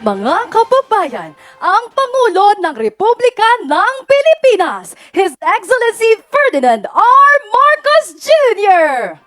Mga kababayan, ang Pangulo ng Republika ng Pilipinas, His Excellency Ferdinand R. Marcos Jr.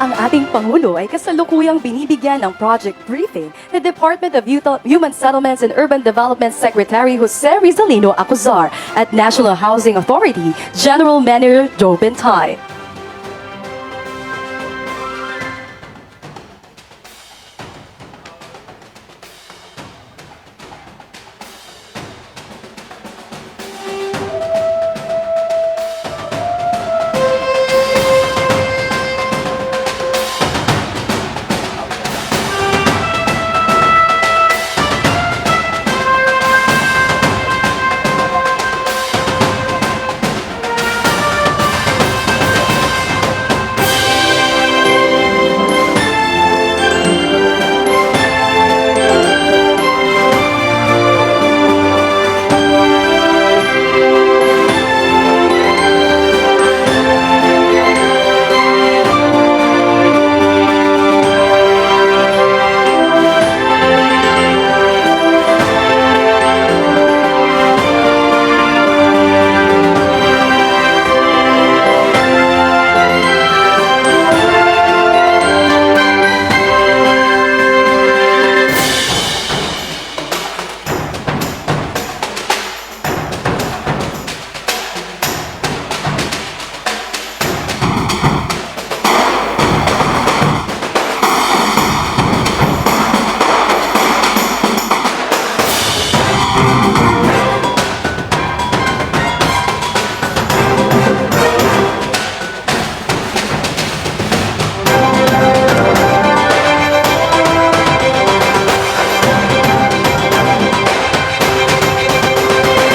Ang ating Pangulo ay kasalukuyang binibigyan ng project briefing ng Department of Human Settlements and Urban Development Secretary Jose Rizalino Acuzar at National Housing Authority General Manager Joe Bentay.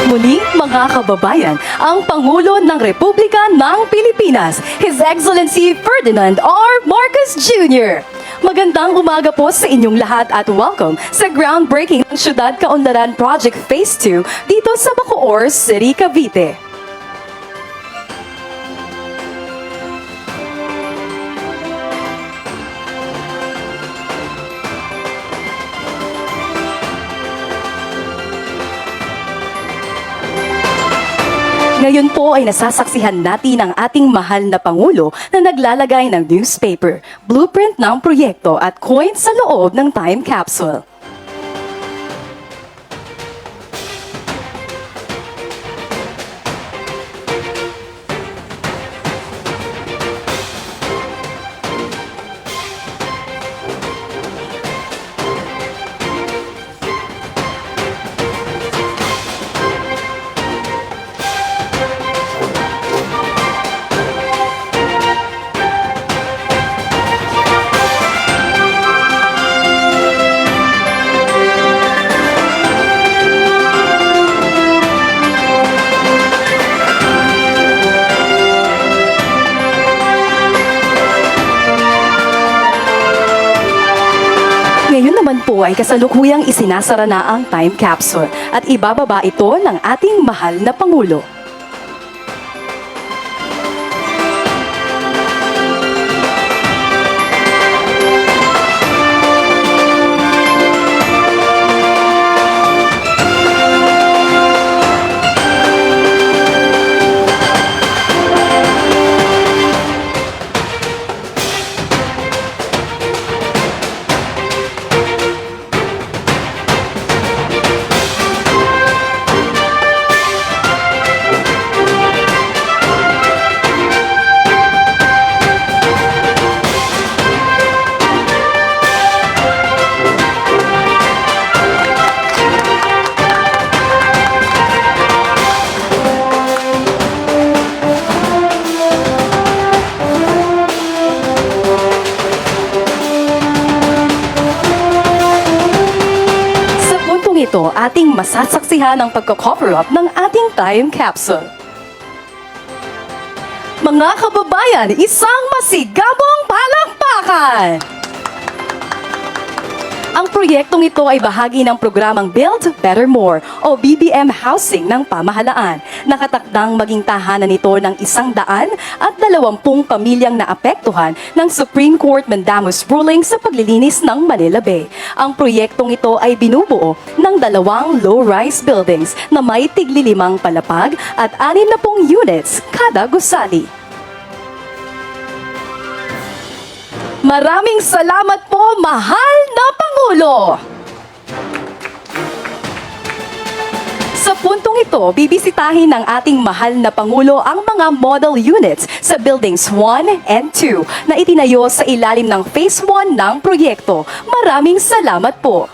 Muli, mga kababayan, ang Pangulo ng Republika ng Pilipinas, His Excellency Ferdinand R. Marcos Jr. Magandang umaga po sa inyong lahat at welcome sa groundbreaking ng Syudad Kaunlaran Project Phase 2 dito sa Bacoor City, Cavite. Ngayon po ay nasasaksihan natin ang ating mahal na Pangulo na naglalagay ng newspaper, blueprint ng proyekto at coin sa loob ng time capsule. Ngayon naman po ay kasalukuyang isinasara na ang time capsule at ibababa ito ng ating mahal na Pangulo. ito ating masasaksihan ang pagko-cover up ng ating time capsule. Mga kababayan, isang masigabong palakpakan! Ang proyektong ito ay bahagi ng programang Build Better More o BBM Housing ng pamahalaan. Nakatakdang maging tahanan nito ng 120 pamilyang naapektuhan ng Supreme Court Mandamus ruling sa paglilinis ng Manila Bay. Ang proyektong ito ay binubuo ng 2 low-rise buildings na may tigli-5 palapag at 60 units kada gusali. Maraming salamat po, mahal na Pangulo! Sa puntong ito, bibisitahin ng ating mahal na Pangulo ang mga model units sa Buildings 1 and 2 na itinayo sa ilalim ng Phase 1 ng proyekto. Maraming salamat po!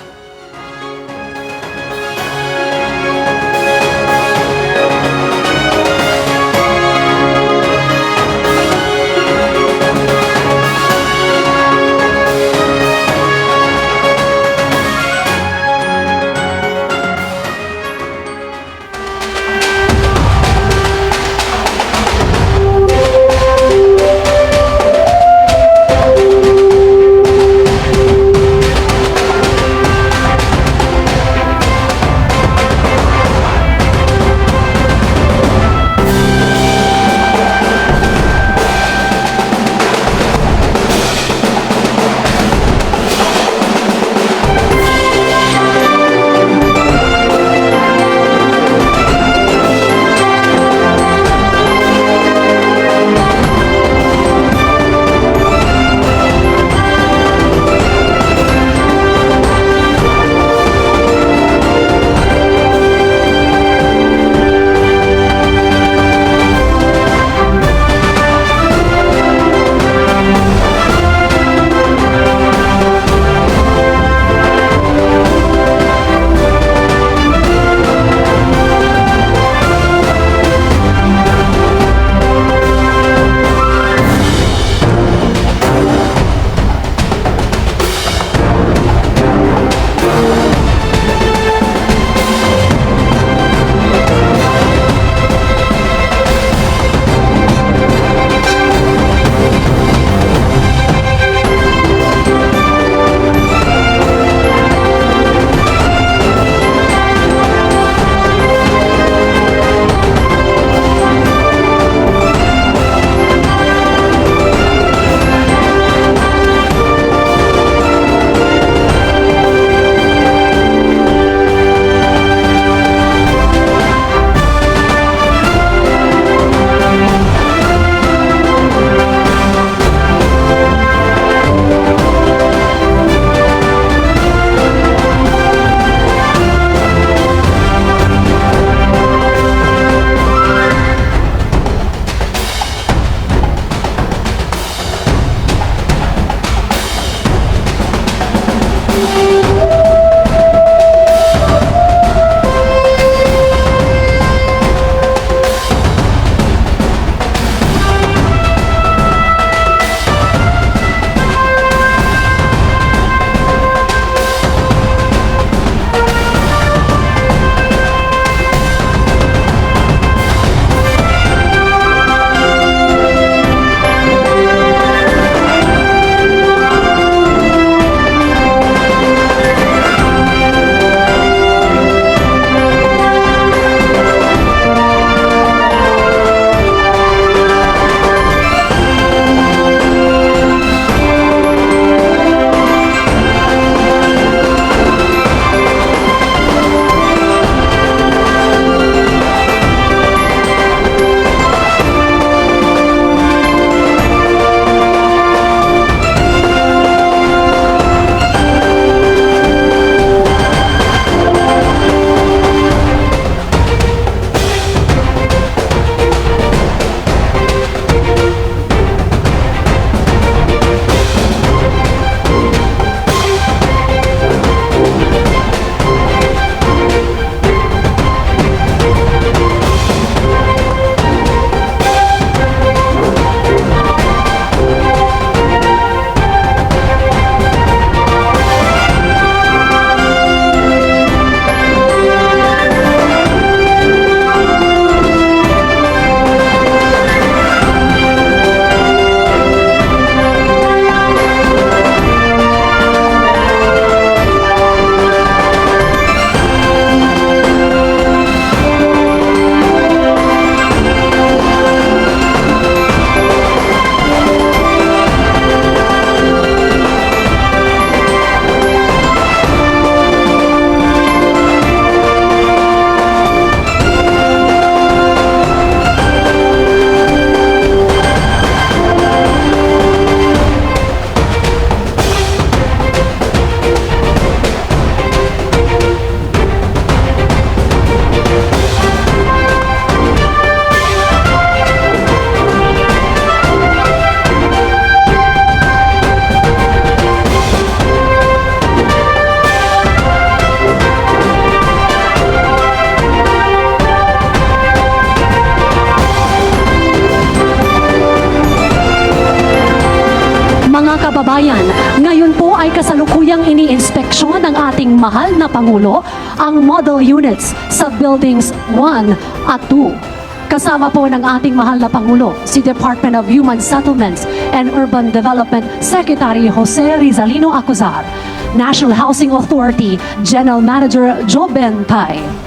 Mga kababayan, ngayon po ay kasalukuyang ini-inspeksyon ng ating mahal na Pangulo ang model units sa Buildings 1 at 2. Kasama po ng ating mahal na Pangulo, si Department of Human Settlements and Urban Development Secretary Jose Rizalino Acuzar, National Housing Authority General Manager Joben Tai.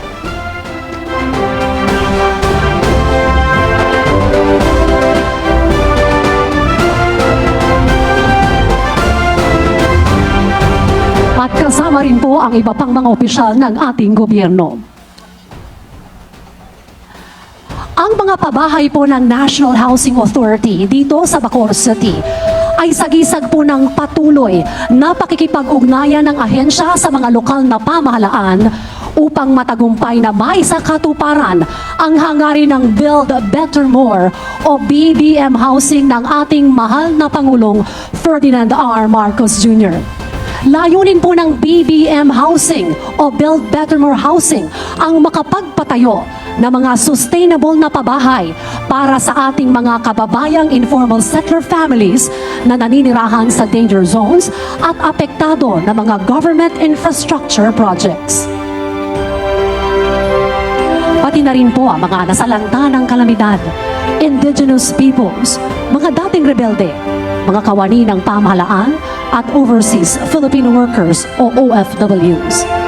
At kasama rin po ang iba pang mga opisyal ng ating gobyerno. Ang mga pabahay po ng National Housing Authority dito sa Bacoor City ay sagisag po ng patuloy na pakikipag-ugnayan ng ahensya sa mga lokal na pamahalaan upang matagumpay na maisakatuparan ang hangarin ng Build Better More o BBM housing ng ating mahal na Pangulong Ferdinand R. Marcos Jr. Layunin po ng BBM Housing o Build Better More Housing ang makapagpatayo ng mga sustainable na pabahay para sa ating mga kababayang informal settler families na naninirahan sa danger zones at apektado ng mga government infrastructure projects. Pati na rin po ang mga nasalanta ng kalamidad, indigenous peoples, mga dating rebelde, mga kawani ng pamahalaan at overseas Filipino workers o OFWs.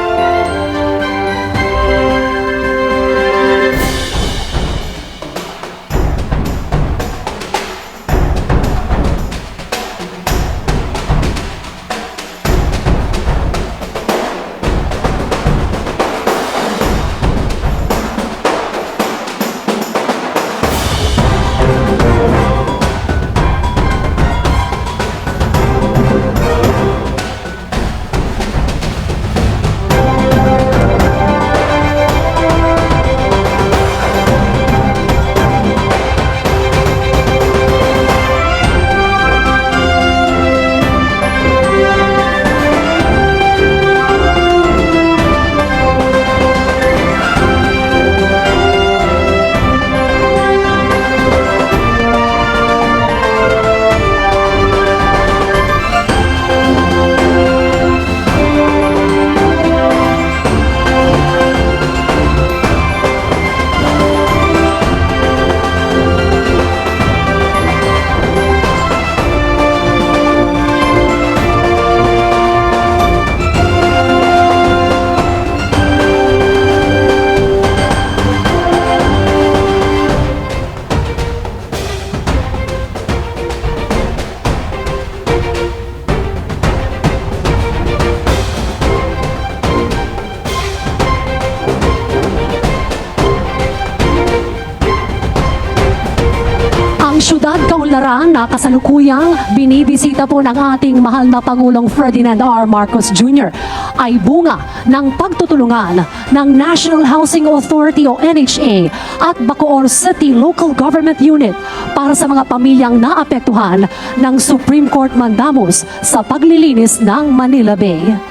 Syudad Kaunlaran na kasalukuyang binibisita po ng ating mahal na Pangulong Ferdinand R. Marcos Jr. ay bunga ng pagtutulungan ng National Housing Authority o NHA at Bacoor City Local Government Unit para sa mga pamilyang naapektuhan ng Supreme Court mandamus sa paglilinis ng Manila Bay.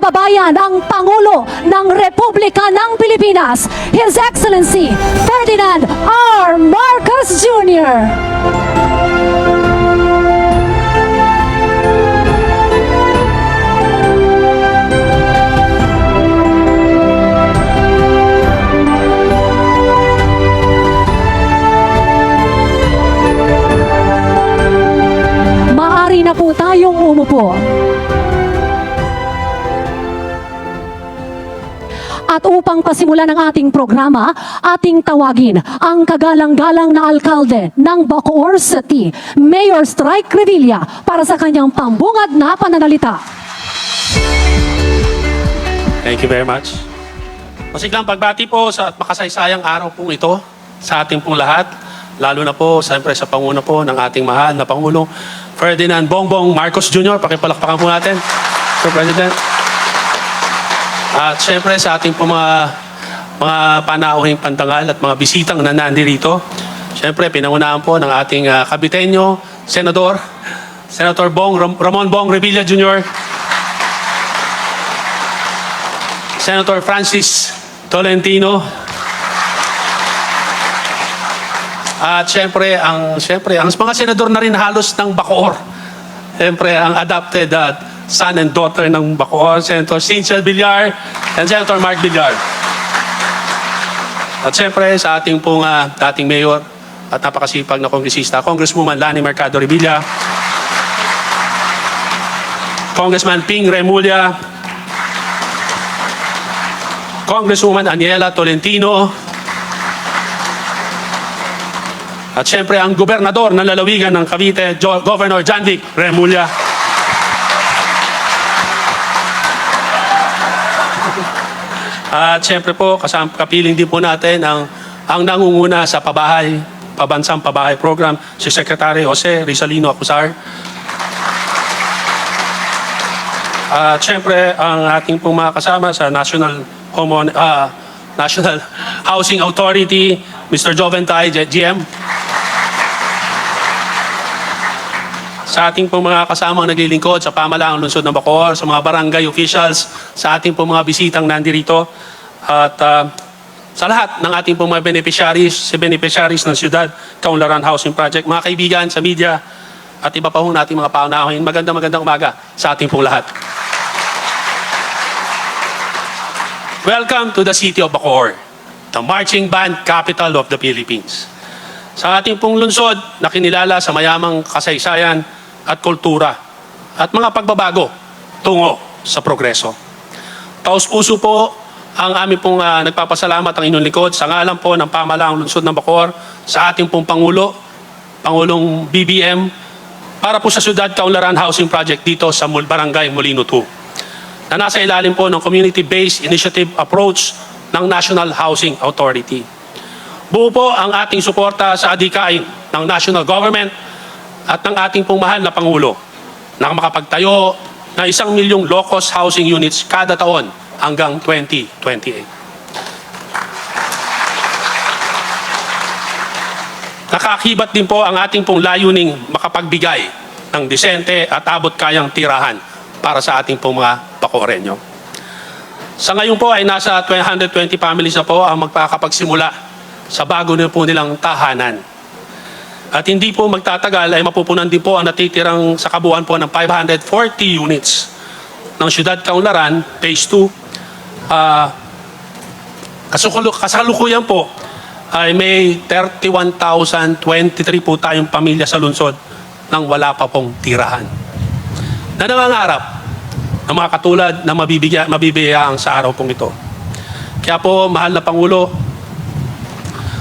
kababayan, ang Pangulo ng Republika ng Pilipinas, His Excellency Ferdinand R. Marcos Jr. Maaari na po tayong umupo. At upang pasimulan ang ating programa, ating tawagin ang kagalang-galang na alkalde ng Bacoor City, Mayor Strike Revilla, para sa kanyang pambungad na pananalita. Thank you very much. Masiglang pagbati po sa makasaysayang araw pong ito sa ating pong lahat, lalo na po siyempre sa panguna po ng ating mahal na Pangulo Ferdinand Bongbong Marcos Jr. Pakipalakpakan po natin, Mr. President. At syempre sa ating po mga panauhing pantangal at mga bisitang na nandirito. Syempre, pinangunahan po ng ating kabitenyo, Senator Ramon Bong Revilla Jr., Senator Francis Tolentino, at syempre ang mga senador na rin halos ng Bacoor. Syempre, ang adopted son and daughter ng Bacoor, Senator Cynthia Villar and Senator Mark Villar. At syempre, sa ating pong dating mayor at napakasipag na kongresista, Congresswoman Lani Mercado Revilla, Congressman Ping Remulla, Congresswoman Aniela Tolentino, at syempre ang gobernador ng lalawigan ng Cavite, Governor John Vic Remulla. At syempre po, kapiling din po natin ang nangunguna sa pabansang pabahay program, si Secretary Jose Rizalino Acuzar. At syempre, ang ating pong mga kasama sa National Housing Authority, Mr. Joventay, GM. Sa ating pong mga kasamang naglilingkod sa pamalaang lungsod ng Bacoor, sa mga barangay officials, sa ating pong mga bisitang nandirito, at sa lahat ng ating pong mga beneficiaries ng Siyudad Kaunlaran Housing Project, mga kaibigan sa media, at iba pa ho nating mga paunahin, magandang umaga sa ating pong lahat. Welcome to the city of Bacoor, the marching band capital of the Philippines. Sa ating pong lungsod na kinilala sa mayamang kasaysayan at kultura at mga pagbabago tungo sa progreso. Taos-puso po ang aming pong nagpapasalamat ang inyong likod sa ngalan po ng pamalaang lungsod ng Bacoor, sa ating pong Pangulong BBM, para po sa Siyudad Kaunlaran Housing Project dito sa Barangay Molino 2, na nasa ilalim po ng community-based initiative approach ng National Housing Authority. Buo po ang ating suporta sa adhikain ng national government at ng ating pong mahal na Pangulo na makapagtayo ng 1 milyong low-cost housing units kada taon hanggang 2028. Nakakibat din po ang ating pong layuning makapagbigay ng disente at abot-kayang tirahan para sa ating pong mga Bacoreño. Sa ngayon po ay nasa 220 families na po ang magkakapagsimula sa bago na po nilang tahanan. At hindi po magtatagal ay mapupunan din po ang natitirang sa kabuuan po ng 540 units ng Siyudad Kaunlaran, Phase 2. Kasalukuyan po ay may 31,023 po tayong pamilya sa lungsod nang wala pa pong tirahan, na nangangarap ng mga katulad na mabibigyan sa araw pong ito. Kaya po, mahal na Pangulo,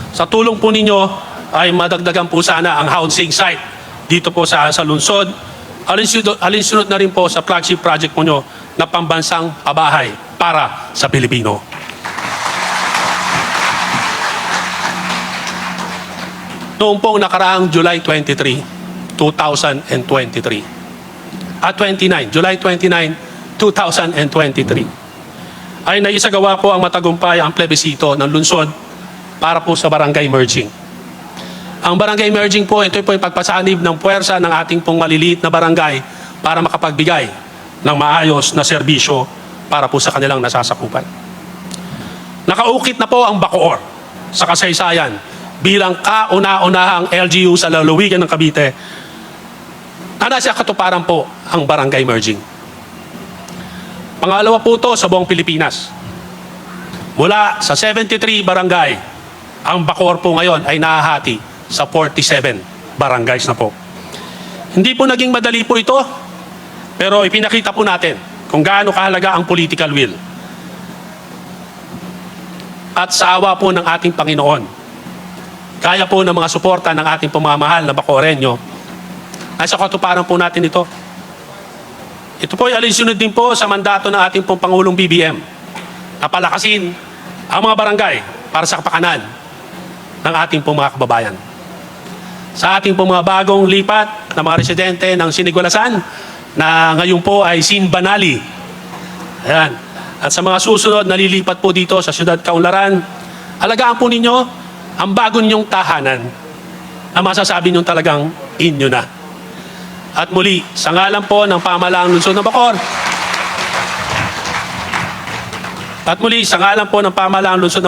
sa tulong po ninyo ay madagdagan po sana ang housing site dito po sa lungsod. Alinsunod na rin po sa flagship project po nyo na pambansang pabahay para sa Pilipino. Noong pong nakaraang July 23, 2023, July 29, 2023, ay naisagawa po ang matagumpay ang plebisito ng lungsod para po sa barangay merging. Ang barangay merging po, ito po yung pagpasanib ng puwersa ng ating pong maliliit na barangay para makapagbigay ng maayos na serbisyo para po sa kanilang nasasakupan. Nakaukit na po ang Bacoor sa kasaysayan bilang kauna-unahang LGU sa lalawigan ng Cavite na nasa katuparan po ang barangay merging. Pangalawa po ito sa buong Pilipinas. Mula sa 73 barangay, ang Bacoor po ngayon ay nahahati sa 47 barangays na po. Hindi po naging madali po ito, pero ipinakita po natin kung gaano kahalaga ang political will. At sa awa po ng ating Panginoon, kaya po ng mga suporta ng ating pamamahal na Bacoreño, ay sa katuparan po natin ito. Ito po ay alinsunod din po sa mandato ng ating pong Pangulong BBM na palakasin ang mga barangay para sa kapakanan ng ating pong mga kababayan. sa ating po mga bagong lipat na mga residente ng Sinigwalasan na ngayon po ay Sinbanali. Ayan. At sa mga susunod na lilipat po dito sa Siyudad Kaunlaran, alagaan po ninyo ang bago ninyong tahanan na masasabi ninyong talagang inyo na. At muli, sa ngalan po ng pamahalaang lungsod ng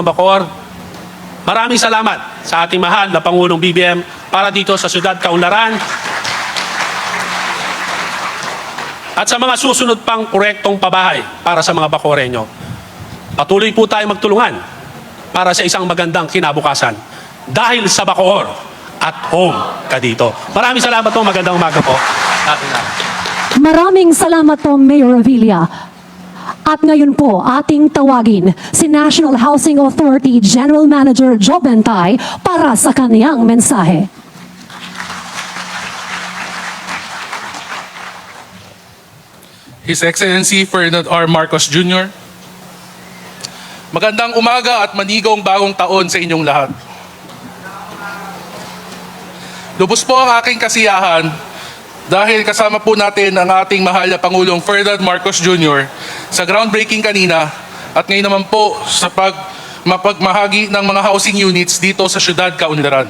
Bacoor, maraming salamat sa ating mahal na Pangulong BBM para dito sa Siyudad Kaunlaran at sa mga susunod pang proyektong pabahay para sa mga Bacoreño. Patuloy po tayo magtulungan para sa isang magandang kinabukasan dahil sa Bacoor at home ka dito. Maraming salamat po. Magandang umaga po. Maraming salamat po, Mayor Revilla. At ngayon po, ating tawagin si National Housing Authority General Manager Joe Bentay para sa kaniyang mensahe. His Excellency Ferdinand R. Marcos Jr. Magandang umaga at manigong bagong taon sa inyong lahat. Lubos po ang aking kasiyahan dahil kasama po natin ang ating mahal na Pangulong Ferdinand Marcos Jr. sa groundbreaking kanina at ngayon naman po sa mapagmahagi ng mga housing units dito sa Siyudad Kaunlaran.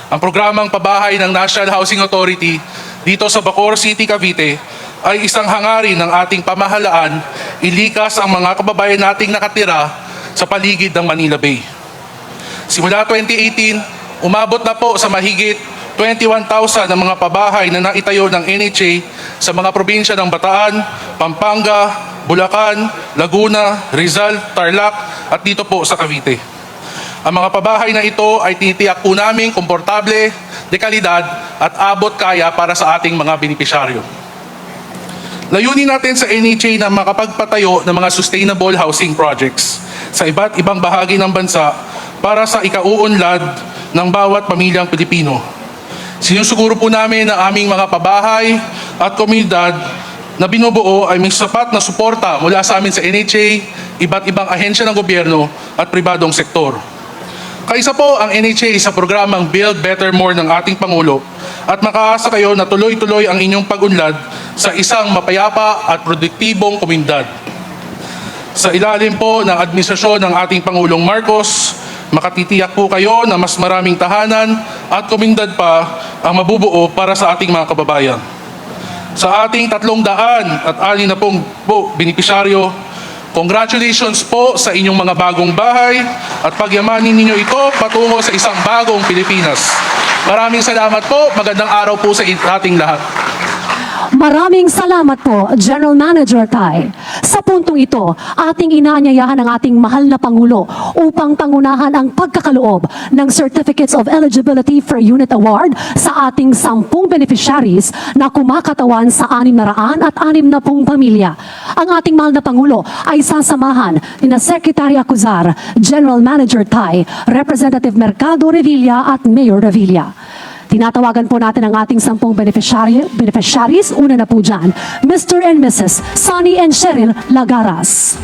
Ang programang pabahay ng National Housing Authority dito sa Bacoor City, Cavite ay isang hangarin ng ating pamahalaan ilikas ang mga kababayan nating nakatira sa paligid ng Manila Bay. Simula 2018, umabot na po sa mahigit 21,000 ng mga pabahay na naitayo ng NHA sa mga probinsya ng Bataan, Pampanga, Bulacan, Laguna, Rizal, Tarlac at dito po sa Cavite. Ang mga pabahay na ito ay tinitiyak po namin komportable, dekalidad at abot kaya para sa ating mga benepisyaryo. Layunin natin sa NHA na makapagpatayo ng mga sustainable housing projects sa iba't ibang bahagi ng bansa para sa ikauunlad ng bawat pamilyang Pilipino. Sinusuguro po namin na aming mga pabahay at komunidad na binubuo ay may sapat na suporta mula sa amin sa NHA, iba't ibang ahensya ng gobyerno at pribadong sektor. Kaisa po ang NHA sa programang Build Better More ng ating Pangulo at makaasa kayo na tuloy-tuloy ang inyong pag-unlad sa isang mapayapa at produktibong komunidad. Sa ilalim po ng administrasyon ng ating Pangulong Marcos, makatitiyak po kayo na mas maraming tahanan at komunidad pa ang mabubuo para sa ating mga kababayan. Sa ating 360 po benepisyaryo, congratulations po sa inyong mga bagong bahay at pagyamanin ninyo ito patungo sa isang bagong Pilipinas. Maraming salamat po. Magandang araw po sa ating lahat. Maraming salamat po, General Manager Tay. Sa puntong ito, ating inaanyayahan ang ating mahal na Pangulo upang pangunahan ang pagkakaloob ng Certificates of Eligibility for Unit Award sa ating 10 beneficiaries na kumakatawan sa 660 pamilya. Ang ating mahal na Pangulo ay sasamahan ni na Secretary Acuzar, General Manager Tay, Representative Mercado Revilla at Mayor Revilla. Tinatawagan po natin ang ating 10 beneficiaries. Una na po dyan, Mr. and Mrs. Sonny and Cheryl Lagaras.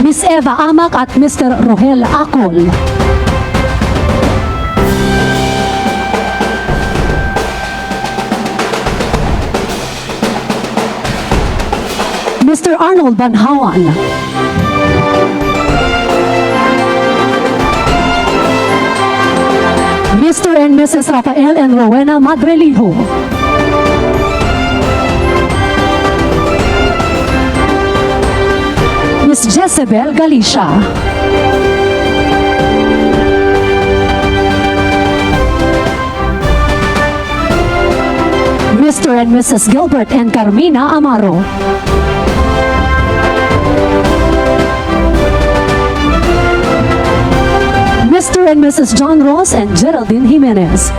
Miss Eva Amak at Mr. Rohel Acol. Mr. Arnold Banhawan. Mr. and Mrs. Rafael and Rowena Madrelijo. Miss Jezebel Galicia. Mr. and Mrs. Gilbert and Carmina Amaro. Mr. and Mrs. John Ross and Geraldine Jimenez.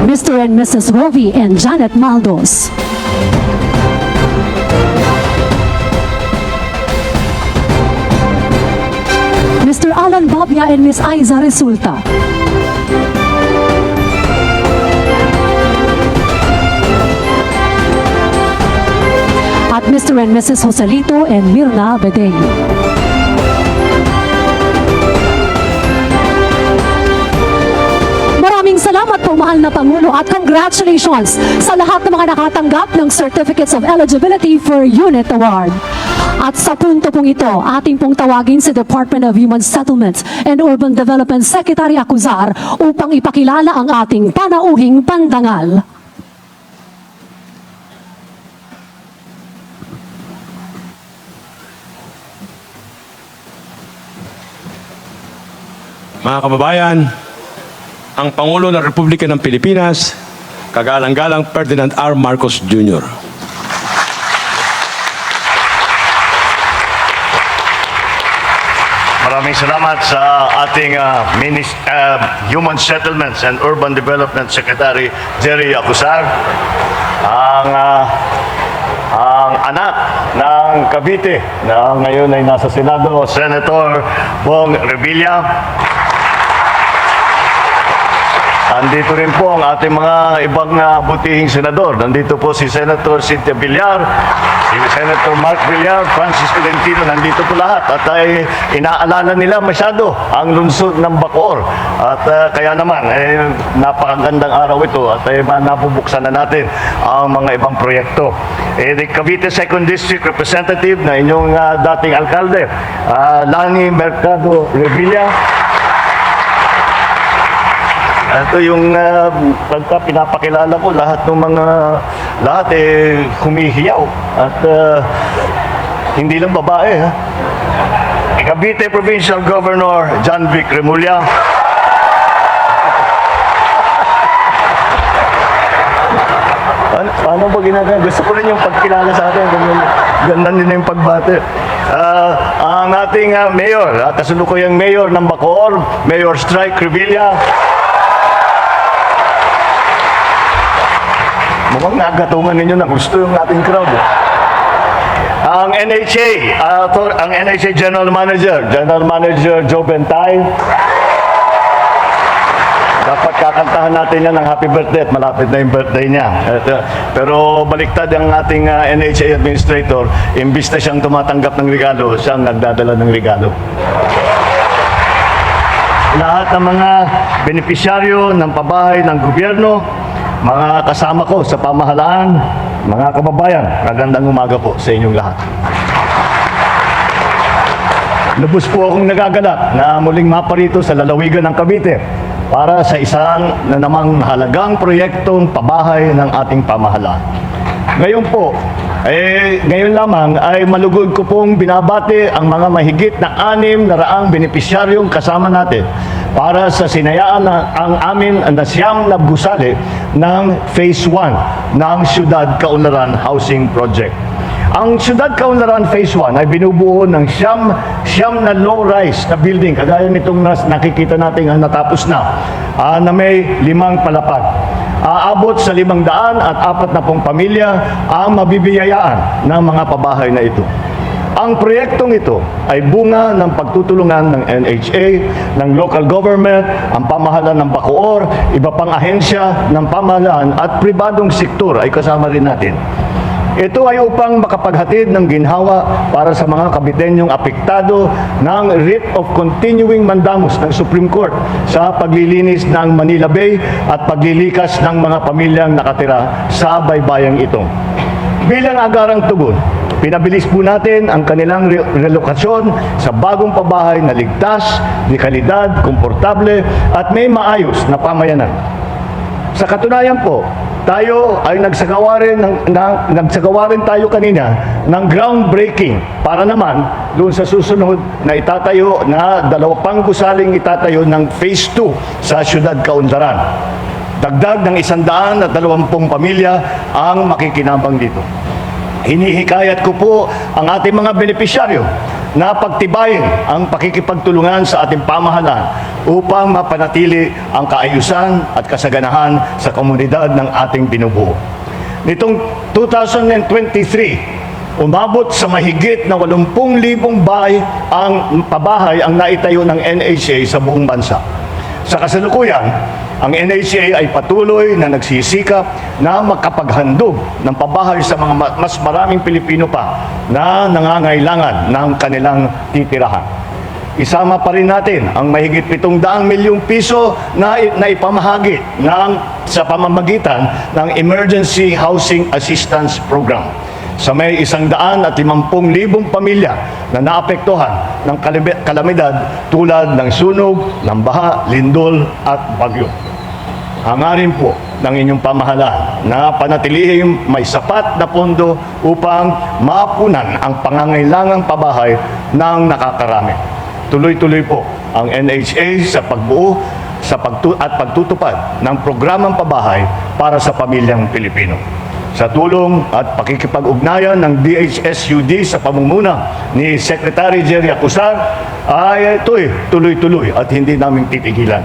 Mr. and Mrs. Rovi and Janet Maldos. Mr. Alan Bobia and Miss Aiza Resulta. Mr. and Mrs. Joselito and Mirna Bedeño. Maraming salamat po, mahal na Pangulo, at congratulations sa lahat ng mga nakatanggap ng Certificates of Eligibility for Unit Award. At sa punto pong ito, ating pong tawagin si Department of Human Settlements and Urban Development Secretary Acuzar upang ipakilala ang ating panauhing pandangal. Mga kababayan, ang Pangulo ng Republika ng Pilipinas, kagalang-galang Ferdinand R. Marcos Jr. Maraming salamat sa ating Human Settlements and Urban Development Secretary Jerry Acuzar. Ang anak ng Cavite na ngayon ay nasa Senado, Senator Bong Revilla. Andito rin po ang ating mga ibang butihing senador. Nandito po si Senator Cynthia Villar, si Senator Mark Villar, Francis Tolentino, nandito po lahat. At ay inaalala nila masyado ang lungsod ng Bacoor. At kaya naman, napakagandang araw ito at napubuksan na natin ang mga ibang proyekto. The Cavite 2nd District Representative na inyong dating alkalde, Lani Mercado Revilla. Ito yung pagka pinapakilala ko, lahat humihiyaw. At hindi lang babae. Cavite Provincial Governor John Vic Remulla. Paano ba ginagawa? Gusto ko rin yung pagkilala sa atin. Ganda din yung pagbate. Ang ating mayor, kasulukuyang mayor ng Bacoor, Mayor Strike Revilla. Mukhang nagatungan ninyo na gusto yung ating crowd. Ang NHA General Manager Joe Bentay. Dapat kakantahan natin yan ng happy birthday at malapit na yung birthday niya. Pero baliktad ang ating NHA Administrator, imbis na siyang tumatanggap ng regalo, siyang nagdadala ng regalo. Lahat ng mga benepisyaryo ng pabahay ng gobyerno, mga kasama ko sa pamahalaan, mga kababayan, magandang umaga po sa inyong lahat. Lubos po akong nagagalak na muling maparito sa lalawigan ng Cavite para sa isang na namang halagang proyektong pabahay ng ating pamahalaan. Ngayon po, ngayon lamang ay malugod ko pong binabati ang mga mahigit na 600 benepisyaryong kasama natin para sa sinayaan ang amin na siyam na gusali ng Phase 1 ng Syudad Kaunlaran Housing Project. Ang Syudad Kaunlaran Phase 1 ay binubuo ng siyam na low-rise na building, kagaya nitong nakikita natin natapos na may 5 palapag. Aabot sa 540 pamilya ang mabibiyayaan ng mga pabahay na ito. Ang proyektong ito ay bunga ng pagtutulungan ng NHA, ng local government, ang pamahalaan ng Bacoor, iba pang ahensya ng pamahalaan at pribadong sektor ay kasama rin natin. Ito ay upang makapaghatid ng ginhawa para sa mga Caviteñong apektado ng writ of continuing mandamus ng Supreme Court sa paglilinis ng Manila Bay at paglilikas ng mga pamilyang nakatira sa baybayang ito. Bilang agarang tugon, pinabilis po natin ang kanilang relokasyon sa bagong pabahay na ligtas, de kalidad, komportable at may maayos na pamayanan. Sa katunayan po, tayo ay nagsagawa rin tayo kanina ng groundbreaking para naman doon sa susunod na itatayo na 2 pang gusaling itatayo ng Phase 2 sa Syudad Kaunlaran. Dagdag ng 120 pamilya ang makikinabang dito. Hinihikayat ko po ang ating mga benepisyaryo na pagtibayin ang pakikipagtulungan sa ating pamahalaan upang mapanatili ang kaayusan at kasaganahan sa komunidad ng ating binubuo. Nitong 2023, umabot sa mahigit na 80,000 pabahay ang naitayo ng NHA sa buong bansa. Sa kasalukuyan, ang NHA ay patuloy na nagsisikap na makapaghandog ng pabahay sa mga mas maraming Pilipino pa na nangangailangan ng kanilang titirahan. Isama pa rin natin ang mahigit 700 milyong piso na ipamahagi sa pamamagitan ng Emergency Housing Assistance Program sa may 150,000 pamilya na naapektuhan ng kalamidad tulad ng sunog, ng baha, lindol at bagyo. Hangarin po ng inyong pamahalaan na panatilihing may sapat na pondo upang maapunan ang pangangailangang pabahay ng nakakarami. Tuloy-tuloy po ang NHA sa pagbuo at pagtutupad ng programang pabahay para sa pamilyang Pilipino. Sa tulong at pakikipag-ugnayan ng DHSUD sa pamumuno ni Secretary Jerry Acusar ay ito'y tuloy-tuloy at hindi namin titigilan.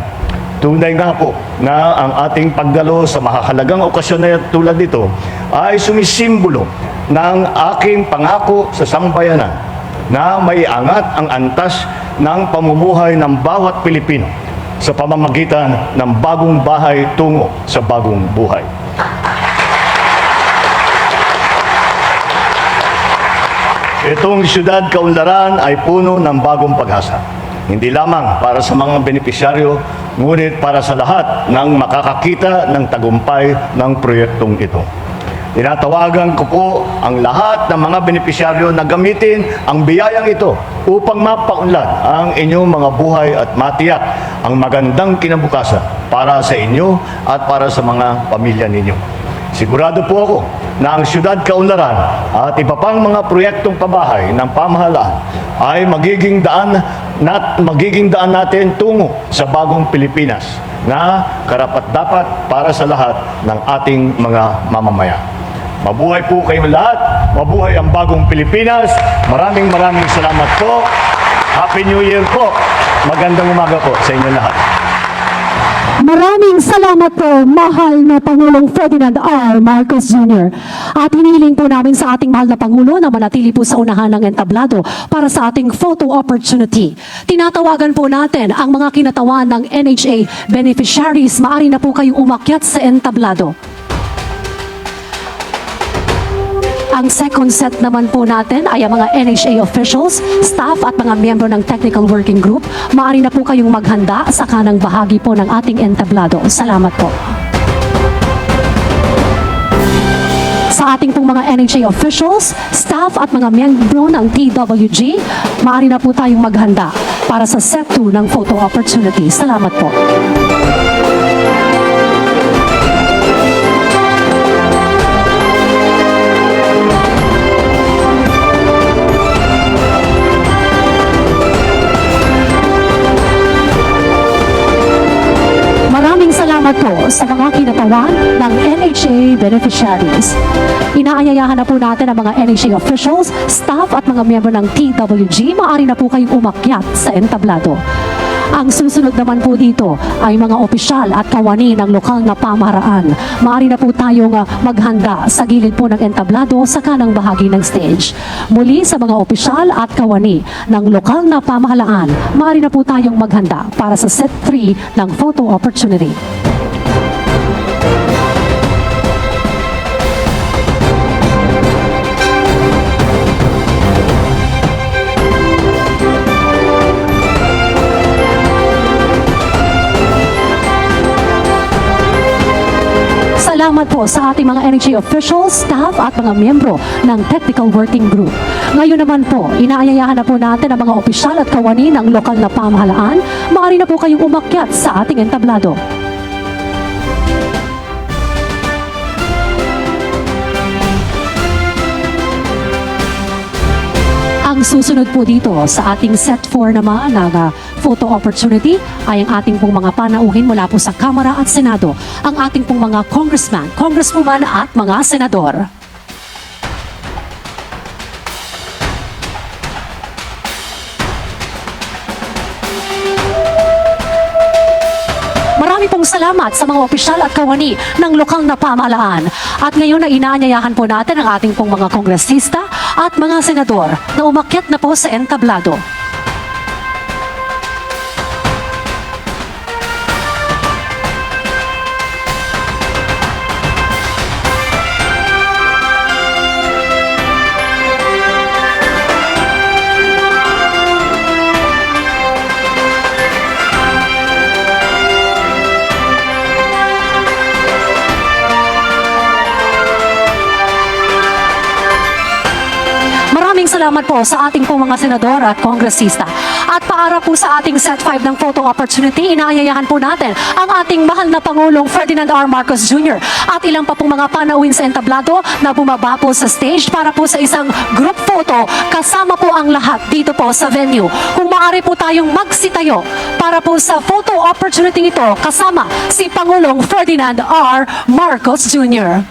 Tunay nga po na ang ating pagdalo sa mahahalagang okasyon na tulad nito ay sumisimbolo ng aking pangako sa sambayanan na may angat ang antas ng pamumuhay ng bawat Pilipino sa pamamagitan ng bagong bahay tungo sa bagong buhay. Itong siyudad Kaunlaran ay puno ng bagong pag-asa. Hindi lamang para sa mga benepisyaryo, ngunit para sa lahat ng makakakita ng tagumpay ng proyektong ito. Tinatawagan ko po ang lahat ng mga benepisyaryo na gamitin ang biyayang ito upang mapaunlad ang inyong mga buhay at matiyak ang magandang kinabukasan para sa inyo at para sa mga pamilya ninyo. Sigurado po ako na ang siyudad Kaunlaran at iba pang mga proyektong pabahay ng pamahalaan ay magiging daan natin tungo sa bagong Pilipinas na karapat-dapat para sa lahat ng ating mga mamamayan. Mabuhay po kayong lahat. Mabuhay ang bagong Pilipinas. Maraming salamat po. Happy New Year po. Magandang umaga po sa inyo lahat. Maraming salamat po, mahal na Pangulong Ferdinand R. Marcos Jr. At hinihiling po namin sa ating mahal na Pangulo na manatili po sa unahan ng entablado para sa ating photo opportunity. Tinatawagan po natin ang mga kinatawan ng NHA beneficiaries. Maaari na po kayong umakyat sa entablado. Ang second set naman po natin ay ang mga NHA officials, staff at mga miyembro ng Technical Working Group. Maaari na po kayong maghanda sa kanang bahagi po ng ating entablado. Salamat po. Sa ating pong mga NHA officials, staff at mga miyembro ng TWG, maaari na po tayong maghanda para sa set 2 ng photo opportunity. Salamat po. Salamat po sa mga kinatawan ng NHA beneficiaries. Inaanyayahan na po natin ang mga NHA officials, staff at mga miyembro ng TWG. Maaari na po kayong umakyat sa entablado. Ang susunod naman po dito ay mga opisyal at kawani ng lokal na pamaharaan. Maaari na po tayong maghanda sa gilid po ng entablado sa kanang bahagi ng stage. Muli sa mga opisyal at kawani ng lokal na pamahalaan, maaari na po tayong maghanda para sa set 3 ng photo opportunity. Salamat po sa ating mga NHA officials, staff at mga miyembro ng Technical Working Group. Ngayon naman po, inaanyayahan na po natin ang mga opisyal at kawani ng lokal na pamahalaan. Maaari na po kayong umakyat sa ating entablado. Ang susunod po dito sa ating set 4 naman ng photo opportunity ay ang ating pong mga panauhin mula po sa Kamara at Senado, ang ating pong mga congressman, congresswoman at mga senador. Marami pong salamat sa mga opisyal at kawani ng lokal na pamahalaan. At ngayon na inaanyayahan po natin ang ating pong mga kongresista at mga senador na umakyat na po sa entablado. salamat po sa ating pong mga senador at kongresista. At para po sa ating set 5 ng photo opportunity, inaayayahan po natin ang ating mahal na Pangulong Ferdinand R. Marcos Jr. at ilang pa pong mga panauhin sa entablado na bumaba po sa stage para po sa isang group photo kasama po ang lahat dito po sa venue. Kung maaari po tayong magsitayo para po sa photo opportunity ito kasama si Pangulong Ferdinand R. Marcos Jr.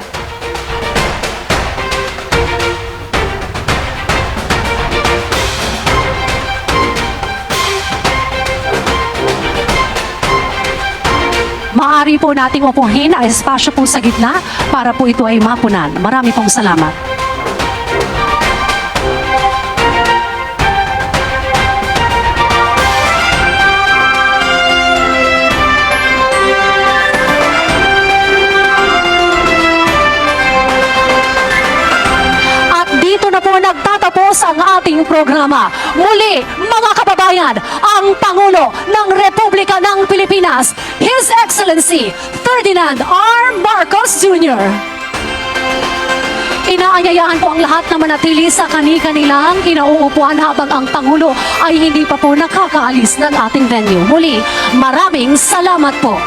Maaari po nating upuhin ang espasyo po sa gitna para po ito ay mapunan. Marami pong salamat. At dito na po nagtatapos ang ating programa. Muli, mga kababayan, ang Pangulo ng Republika ng Pilipinas, His Excellency Ferdinand R. Marcos Jr. Inaanyayahan po ang lahat na manatili sa kani-kanilang kinauupuan habang ang Pangulo ay hindi pa po nakakaalis ng ating venue. Muli, maraming salamat po.